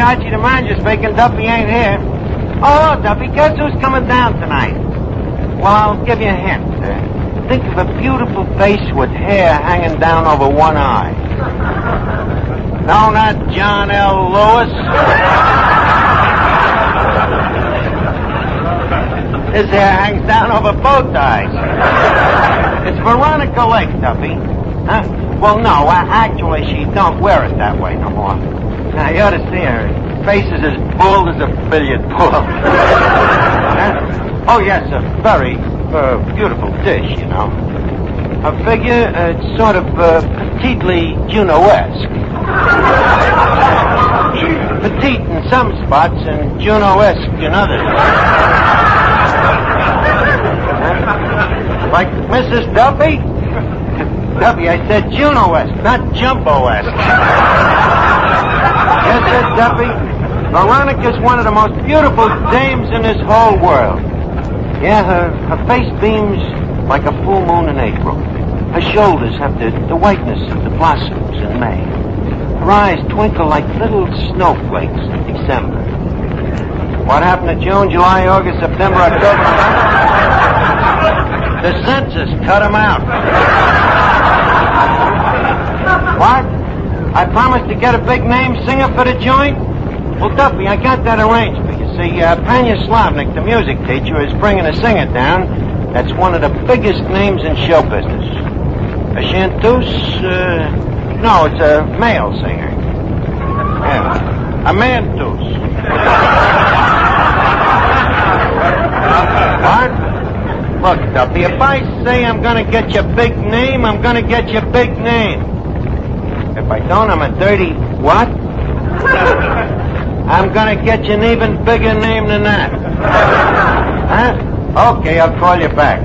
Archie the Manager speaking. Duffy ain't here. Oh, Duffy, guess who's coming down tonight? Well, I'll give you a hint. Think of a beautiful face with hair hanging down over one eye. No, not John L. Lewis. His hair hangs down over both eyes. It's Veronica Lake, Duffy. Huh? Well, no, actually, she don't wear it that way no more. Now, you ought to see her. Her face is as bald as a billiard ball. Huh? Oh, yes, a very beautiful dish, you know. Her figure, it's sort of petitely Juno-esque. Petite in some spots and Juno-esque in others. Like Mrs. Duffy? Duffy, I said Juno-esque, not Jumbo-esque. Yes, sir, Duffy. Veronica's one of the most beautiful dames in this whole world. Yeah, her face beams like a full moon in April. Her shoulders have the whiteness of the blossoms in May. Her eyes twinkle like little snowflakes in December. What happened to June, July, August, September, October? The census cut them out. What? I promised to get a big name singer for the joint? Well, Duffy, I got that arranged for you. See, Panya Slavnik, the music teacher, is bringing a singer down that's one of the biggest names in show business. A chanteuse? No, it's a male singer. Yeah, a manteuse. What? Look, Duffy, if I say I'm going to get you a big name, I'm going to get you a big name. If I don't, I'm a dirty what? I'm going to get you an even bigger name than that. Huh? Okay, I'll call you back.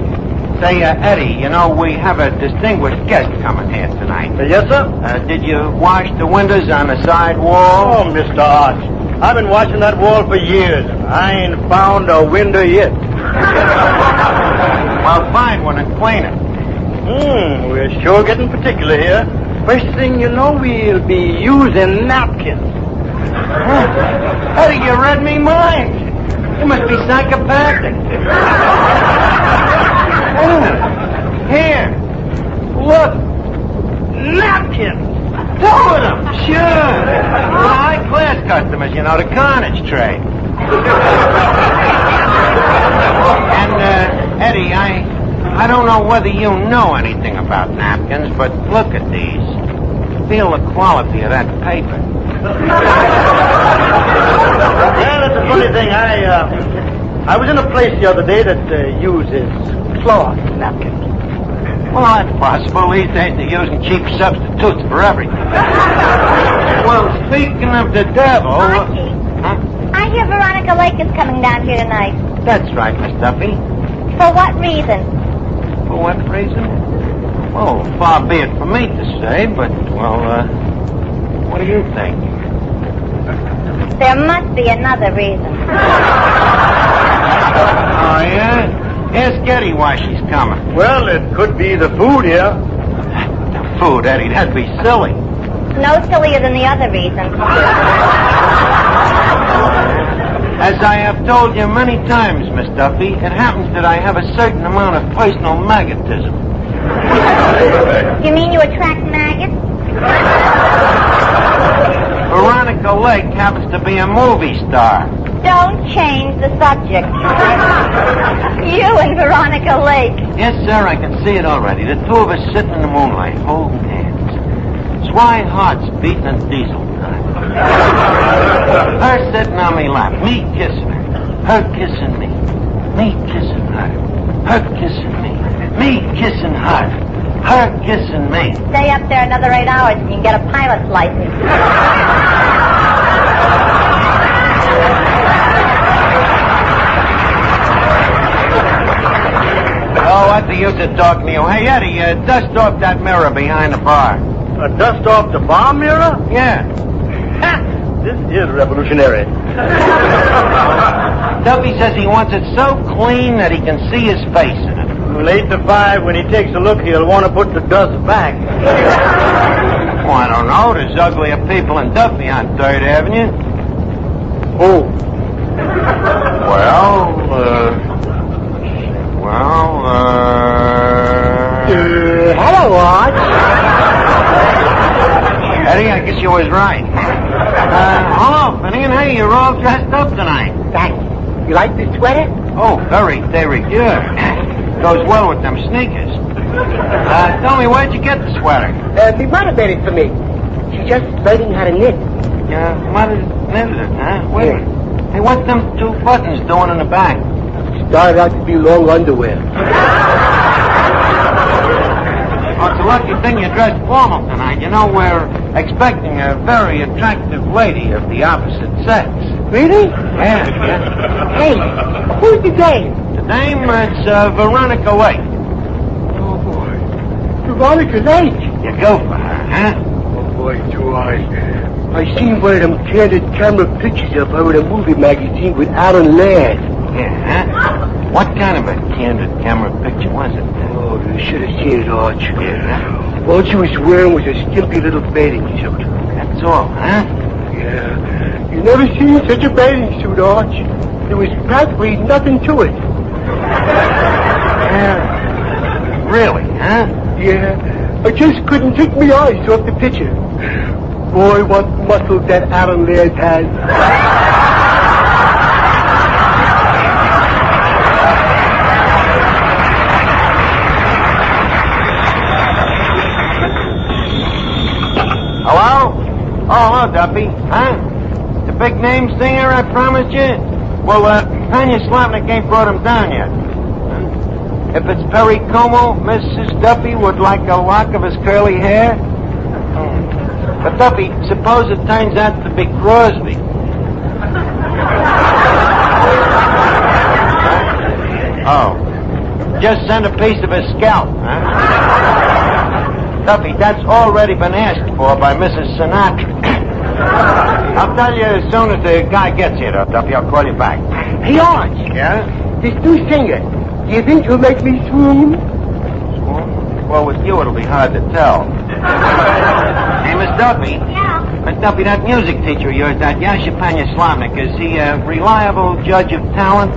Say, Eddie, you know, we have a distinguished guest coming here tonight. Yes, sir? Did you wash the windows on the side wall? Oh, Mr. Arch, I've been watching that wall for years. I ain't found a window yet. Well, find one and clean it. We're sure getting particular here. First thing you know, we'll be using napkins. Eddie, you read me mind. You must be psychopathic. Here. Look. Napkins! Two of them. Sure. High-class customers, you know, the carnage trade. And, Eddie, I don't know whether you know anything about napkins, but look at these. Feel the quality of that paper. Yeah, that's a funny thing. I was in a place the other day that uses cloth napkins. Well, that's possible. These days they're using cheap substitutes for everything. Well, speaking of the devil... Archie, I hear Veronica Lake is coming down here tonight. That's right, Miss Duffy. For what reason? For what reason? Oh, far be it from me to say, but, well, what do you think? There must be another reason. Oh, yeah? Ask Eddie why she's coming. Well, it could be the food here. The food, Eddie, that'd be silly. No sillier than the other reason. As I have told you many times, Miss Duffy, it happens that I have a certain amount of personal magnetism. You mean you attract maggots? Veronica Lake happens to be a movie star. Don't change the subject. You and Veronica Lake. Yes, sir, I can see it already. The two of us sitting in the moonlight, holding hands. Swine hearts beating in diesel time. Her sitting on me lap, me kissing her. Her kissing me. Me kissing her. Her kissing me. Me kissing her. Her kissing me. Stay up there another 8 hours and you can get a pilot's license. Oh, what's the use of talking to you? Hey, Eddie, dust off that mirror behind the bar. Dust off the bar mirror? Yeah. Ha! This is revolutionary. Duffy says he wants it so clean that he can see his face in it. Well, 8 to 5, when he takes a look, he'll want to put the dust back. Oh, I don't know. There's uglier people in Duffy on 3rd Avenue. Oh. Hello, Arch. Eddie, I guess you was right. Hello, Finnegan. Hey, you're all dressed up tonight. Thanks. You like this sweater? Oh, very good. Goes well with them sneakers. Tell me, where'd you get the sweater? My mother made it for me. She's just learning how to knit. Mother knitted it, huh? Wait a minute. Hey, what's them 2 buttons doing in the back? Started out to be long underwear. Oh, it's a lucky thing you dressed formal tonight. You know, we're expecting a very attractive lady of the opposite sex. Really? Yeah. Hey, who's the dame? The name is Veronica Lake. Oh, boy. Veronica Lake. You go for her, huh? Oh, boy, do I seen one of them candid camera pictures of her in a movie magazine with Alan Ladd. Yeah, huh? What kind of a candid camera picture was it? Oh, you should have seen it, Arch. Yeah. All she was wearing was a skimpy little bathing suit. That's all, huh? Yeah. You never seen such a bathing suit, Arch. There was practically nothing to it. Yeah. Really, huh? Yeah. I just couldn't take my eyes off the picture. Boy, what muscles that Alan Laird has. Hello? Oh, hello, Duffy. Huh? The big name singer I promised you? Well, Tanya Slavnik ain't brought him down yet. If it's Perry Como, Mrs. Duffy would like a lock of his curly hair. But, Duffy, suppose it turns out to be Crosby. Oh. Just send a piece of his scalp, huh? Duffy, that's already been asked for by Mrs. Sinatra. I'll tell you as soon as the guy gets here, though, Duffy. I'll call you back. Hey, Arch. Yeah? This new singer, do you think he'll make me swoon? Well, with you, it'll be hard to tell. Hey, Miss Duffy. Yeah. Miss Duffy, that music teacher of yours, that Yashipanya Slavnik, is he a reliable judge of talent?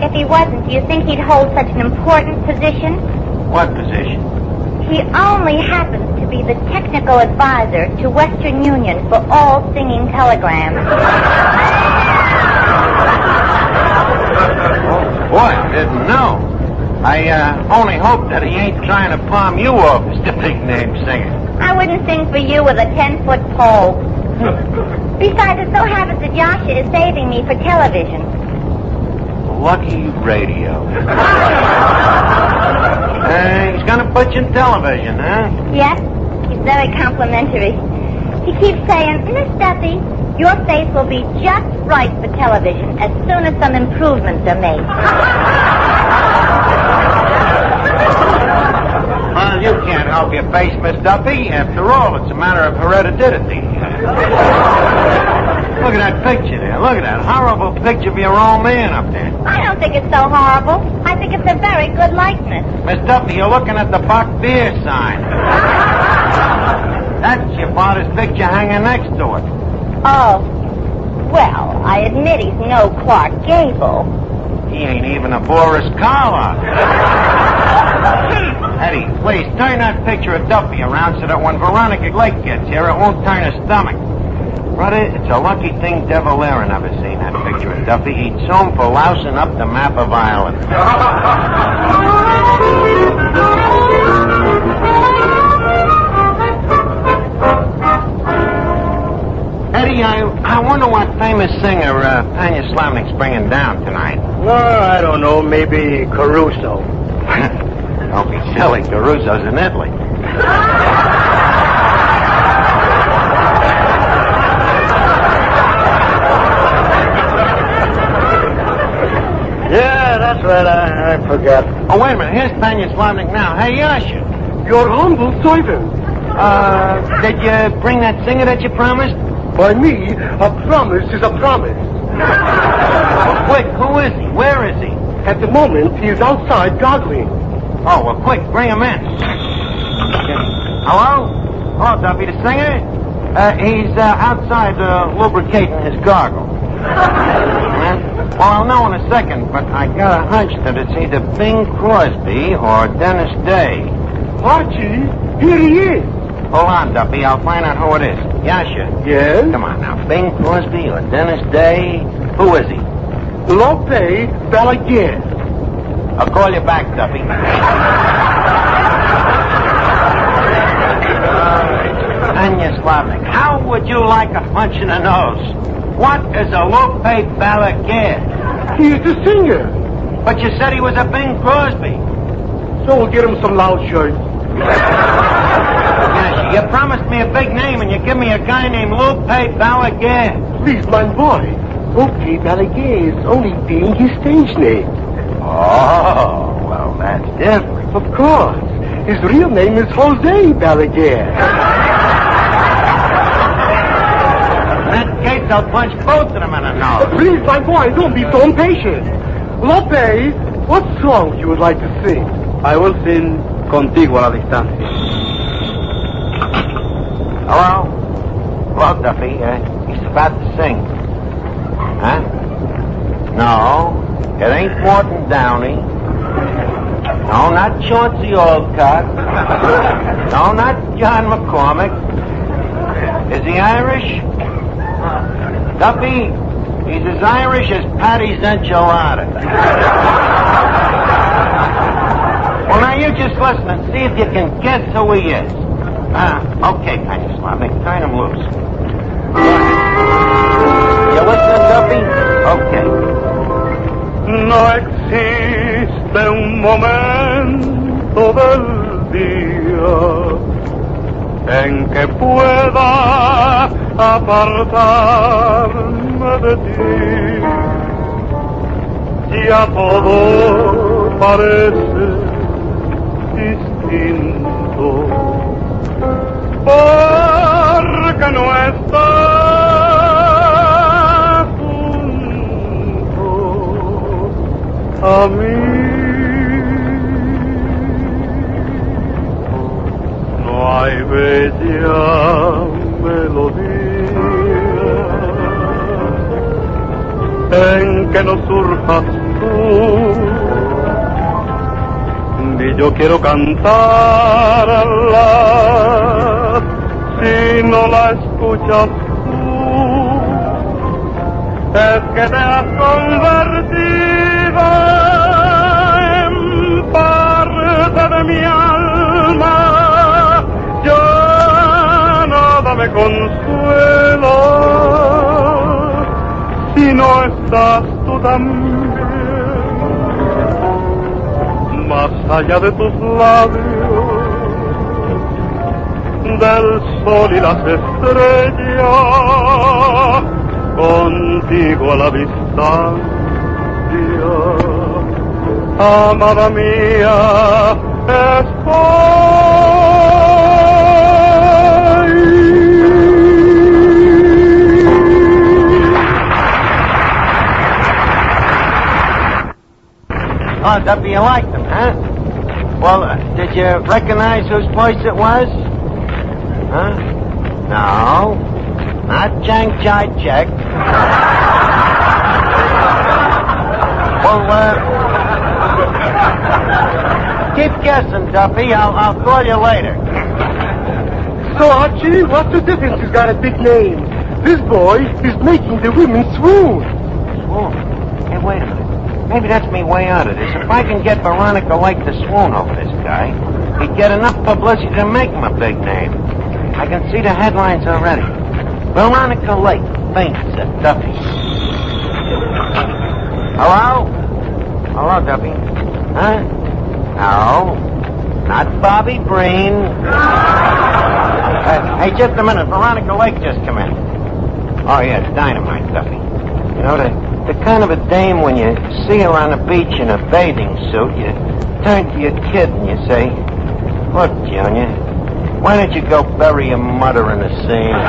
If he wasn't, do you think he'd hold such an important position? What position? He only happens to be the technical advisor to Western Union for all singing telegrams. Oh, boy, I didn't know. I only hope that he ain't trying to palm you off as the big name singer. I wouldn't sing for you with a 10-foot pole. Besides, it so happens that Yasha is saving me for television. Lucky radio. He's gonna put you in television, huh? Yes, he's very complimentary. He keeps saying, Miss Duffy, your face will be just right for television as soon as some improvements are made. Well, you can't help your face, Miss Duffy. After all, it's a matter of heredity. Look at that picture there. Look at that horrible picture of your old man up there. I don't think it's so horrible. I think it's a very good likeness. Miss Duffy, you're looking at the Buck Beer sign. That's your father's picture hanging next to it. Oh. Well, I admit he's no Clark Gable. He ain't even a Boris Karloff. Eddie, please, turn that picture of Duffy around so that when Veronica Lake gets here, it won't turn her stomach. Brother, it's a lucky thing De Valera never seen that picture of Duffy. He'd sue him for lousing up the map of Ireland. Eddie, I wonder what famous singer Tanya Slavnik's bringing down tonight. Well, I don't know. Maybe Caruso. Don't be silly. Caruso's in Italy. Yeah, that's right. I forgot. Oh, wait a minute. Here's Tanya Slavnik now. Hey, Yasha. Your humble servant. Did you bring that singer that you promised? By me, a promise is a promise. Quick, who is he? Where is he? At the moment, he is outside gargling. Oh, well, quick, bring him in. Hello? Hello, Duffy, the singer? He's outside lubricating his gargle. Well, I'll know in a second, but I got a hunch that it's either Bing Crosby or Dennis Day. Archie, here he is. Hold on, Duffy. I'll find out who it is. Yasha. Yes? Come on now. Bing Crosby or Dennis Day? Who is he? Lope Balaguer. I'll call you back, Duffy. Anya Slavnik, how would you like a punch in the nose? What is a Lope Balaguer? He is the singer. But you said he was a Bing Crosby. So we'll get him some loud shirts. Yasha, you promised me a big name and you give me a guy named Lope Balaguer. Please, my boy. Lope Balaguer is only being his stage name. Oh, well, that's different. Of course. His real name is Jose Balaguer. In that case, I'll punch both of them in the nose. Please, my boy, don't be so impatient. Lope, what song you would like to sing? I will sing Contigo a la Distancia. Hello? Hello, Duffy. He's about to sing. Huh? No, it ain't Morton Downey. No, not Chauncey Alcott. No, not John McCormick. Is he Irish? Duffy, he's as Irish as Patty's enchilada. Well, now you just listen and see if you can guess who he is. Okay, kind of Slavnik. Turn him loose. You listening, Duffy? Okay. No existe un momento del día en que pueda apartarme de ti. Ya todo parece distinto porque no estás junto a mí. No hay bella melodía en que no surjas tú, ni yo quiero cantarla si no la escuchas tú. Es que te has convertido en parte de mi alma. Ya nada me consuela si no estás tú también. Más allá de tus labios, del sol y las estrellas, contigo a la distancia, amada mía, Oh, Duffy, you liked them, huh? Well, did you recognize whose voice it was? Huh? No. Not Jank Jai Check. Well, keep guessing, Duffy. I'll call you later. So, Archie, what's the difference? He's got a big name. This boy is making the women swoon. Swoon? Hey, wait a minute. Maybe that's me way out of this. If I can get Veronica Lake to swoon over this guy, he'd get enough publicity to make him a big name. I can see the headlines already. Veronica Lake faints at Duffy. Hello? Hello, Duffy. Huh? No. Not Bobby Breen. Hey, just a minute. Veronica Lake just come in. Oh, yeah, it's dynamite, Duffy. You know, the kind of a dame when you see her on the beach in a bathing suit, you turn to your kid and you say, "Look, Junior, why don't you go bury your mother in the sand?"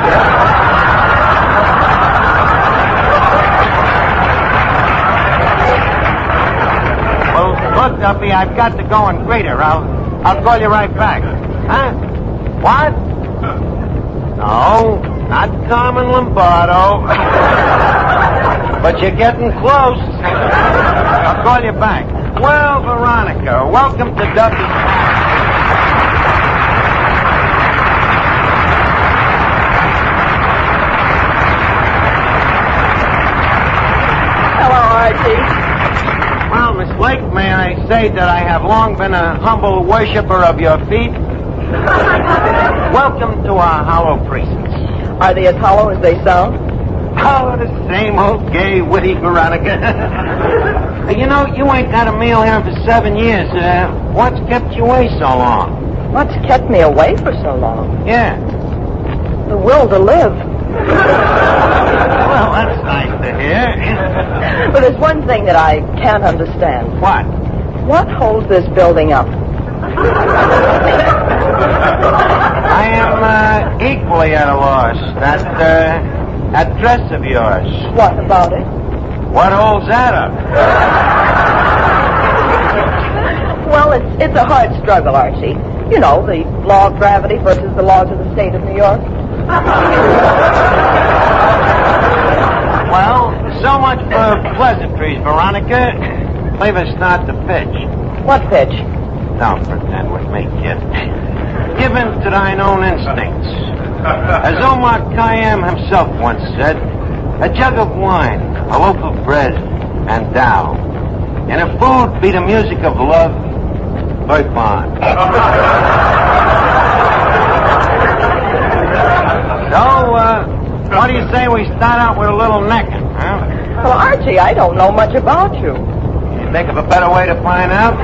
Well, look, Duffy, I've got to go and greet her. I'll call you right back. Huh? What? No. Not Carmen Lombardo. But you're getting close. I'll call you back. Well, Veronica, welcome to Duffy. Hello, Archie. Well, Miss Blake, may I say that I have long been a humble worshiper of your feet? Welcome to our hollow precincts. Are they as hollow as they sound? Oh, the same old gay, witty Veronica. You know, you ain't had a meal here for 7 years. What's kept you away so long? What's kept me away for so long? Yeah. The will to live. Well, that's nice to hear. But there's one thing that I can't understand. What? What holds this building up? I am equally at a loss. That dress of yours. What about it? What holds that up? Well, it's a hard struggle, Archie. You know, the law of gravity versus the laws of the state of New York. Well, so much for pleasantries, Veronica. Leave us start the pitch. What pitch? Don't pretend with me, kid. Give in to thine own instincts. As Omar Khayyam himself once said, a jug of wine, a loaf of bread, and Tao. And if food be the music of love, very fine. So, what do you say we start out with a little necking, huh? Well, Archie, I don't know much about you. You think of a better way to find out?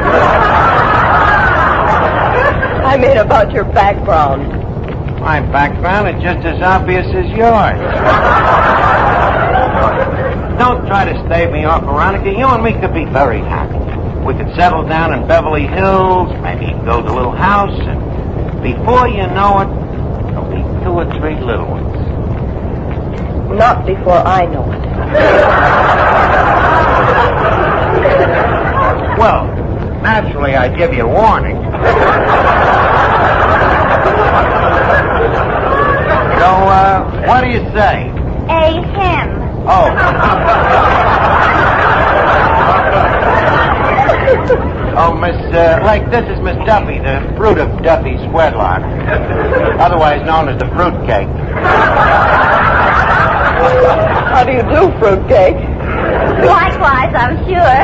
I mean about your background. My background is just as obvious as yours. Don't try to stave me off, Veronica. You and me could be very happy. We could settle down in Beverly Hills, maybe build a little house, and before you know it, there'll be 2 or 3 little ones. Not before I know it. Well, naturally, I'd give you a warning. So, what do you say? A him. Oh. Oh, Miss Lake, this is Miss Duffy, the fruit of Duffy's wedlock. Otherwise known as the fruitcake. How do you do, fruitcake? Likewise, I'm sure.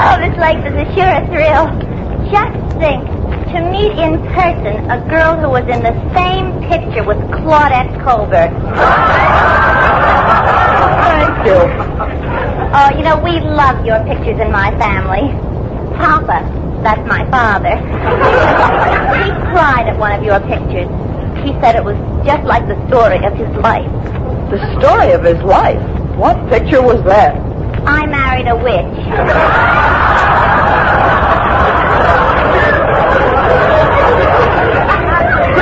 Oh, this Lake is a sure thrill. Just think, to meet in person a girl who was in the same picture with Claudette Colbert. Thank you. Oh, you know, we love your pictures in my family. Papa, that's my father. He cried at one of your pictures. He said it was just like the story of his life. The story of his life? What picture was that? I married a witch.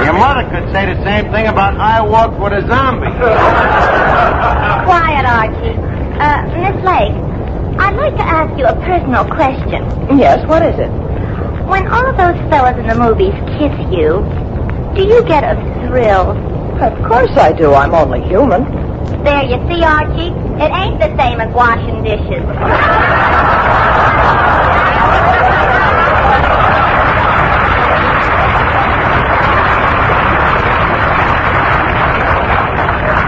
Your mother could say the same thing about I walked with a zombie. Quiet, Archie. Miss Lake, I'd like to ask you a personal question. Yes, what is it? When all of those fellas in the movies kiss you, do you get a thrill? Of course I do. I'm only human. There, you see, Archie? It ain't the same as washing dishes.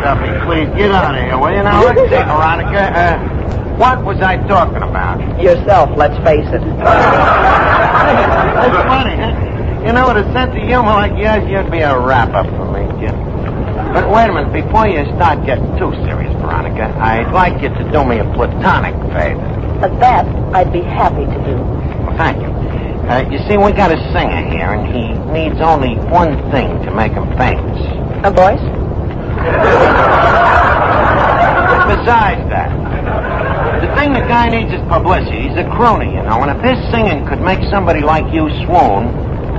Duffy, please get out of here, will you? Now, let's see, Veronica. What was I talking about? Yourself, let's face it. That's funny, huh? You know, with a sense of humor like yours, you'd be a wrap-up for me, kid. But wait a minute, before you start getting too serious, Veronica, I'd like you to do me a platonic favor. That I'd be happy to do. Well, thank you. You see, we got a singer here, and he needs only one thing to make him famous. A voice? Besides that, the thing the guy needs is publicity. He's a crooner, you know, and if his singing could make somebody like you swoon,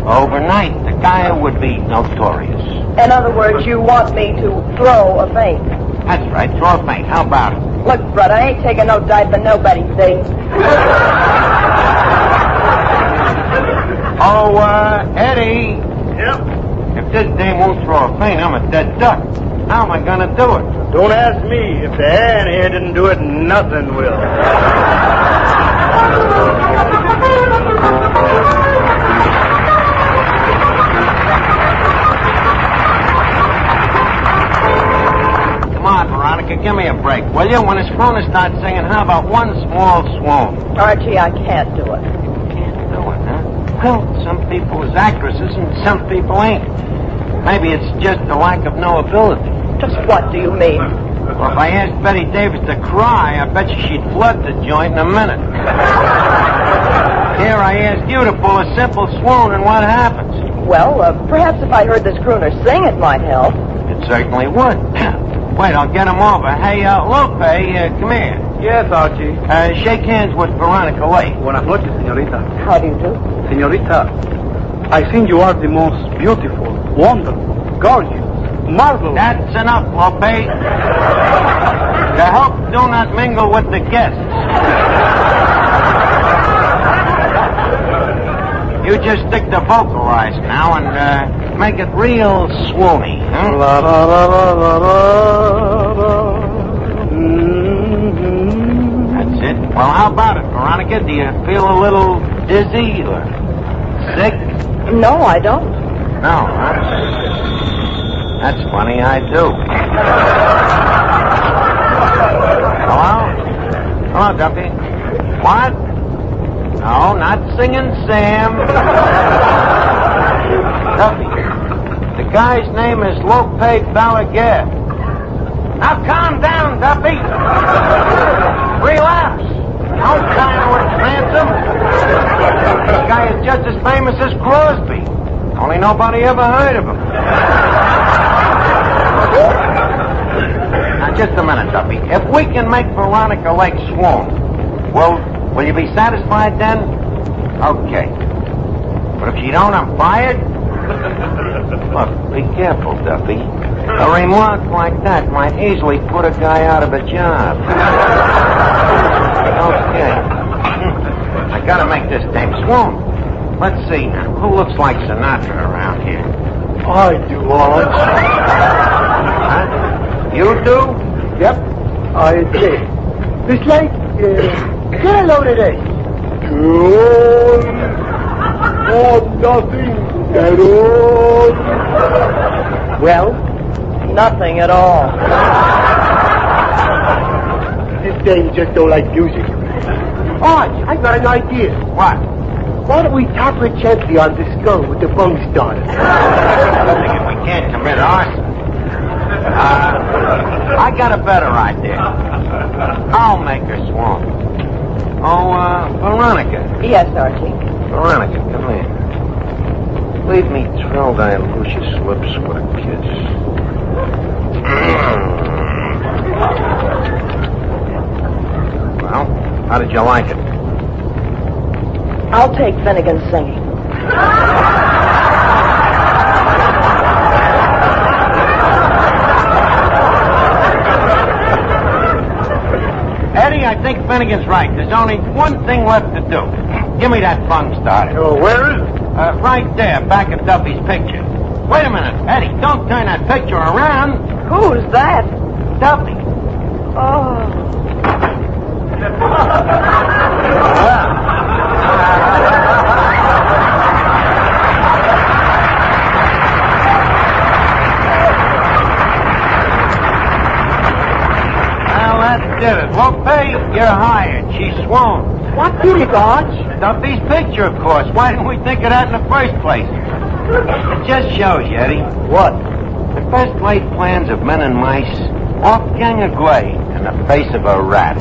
overnight, the guy would be notorious. In other words, you want me to throw a faint? That's right, throw a faint. How about it? Look, Fred, I ain't taking no dive for nobody, see? Oh, Eddie. Yep. If this dame won't throw a faint, I'm a dead duck. How am I going to do it? Don't ask me. If the hair in here didn't do it, nothing will. Come on, Veronica, give me a break, will you? When his crooner starts singing, how about one small swoon? Archie, I can't do it. Can't do it, huh? Well, some people is actresses and some people ain't. Maybe it's just a lack of knowability. Just what do you mean? Well, if I asked Betty Davis to cry, I bet you she'd flood the joint in a minute. Here I ask you to pull a simple swoon, and what happens? Well, perhaps if I heard this crooner sing, it might help. It certainly would. Wait, I'll get him over. Hey, Lope, come here. Yes, Archie. Shake hands with Veronica Lake. Buenas noches, señorita. How do you do? Señorita, I think you are the most beautiful, wonderful, gorgeous, marvelous. That's enough, Lope. The help do not mingle with the guests. You just stick to vocalize now and make it real swoony, huh? La, la, la, la, la, la, la. That's it. Well, how about it, Veronica? Do you feel a little dizzy or sick? No, I don't. No, huh? That's funny, I do. Hello? Hello, Duffy. What? No, not singing Sam. Duffy, the guy's name is Lope Balaguer. Now calm down, Duffy. Relax. Don't kind with ransom. This guy is just as famous as Crosby. Only nobody ever heard of him. Now, just a minute, Duffy. If we can make Veronica Lake swoon, will you be satisfied then? Okay. But if she don't, I'm fired? Look, be careful, Duffy. A remark like that might easily put a guy out of a job. Okay. I gotta make this dame swoon. Let's see now. Who looks like Sinatra around here? I do, Arch. Huh? You do? Yep, I did. It's like, get a load of this. Good. Or nothing at all. Well, nothing at all. This dame just don't like music. Arch, I got an idea. What? Why don't we tap her gently on the skull with the bung starter? I think if we can't commit arson. I got a better idea. I'll make her swoon. Oh, Veronica. Yes, Archie. Veronica, come here. Leave me thrill thy luscious lips with a kiss. Well, how did you like it? I'll take Finnegan's singing. Eddie, I think Finnegan's right. There's only one thing left to do. Give me that bung starter. Oh, where is it? Right there, back of Duffy's picture. Wait a minute, Eddie, don't turn that picture around. Who's that? Duffy. Oh. Well, that did it. Lope, you're hired. She swooned. What did it, Arch? Duffy's picture, of course. Why didn't we think of that in the first place? It just shows you, Eddie. What? The best laid plans of men and mice off gang agley in the face of a rat.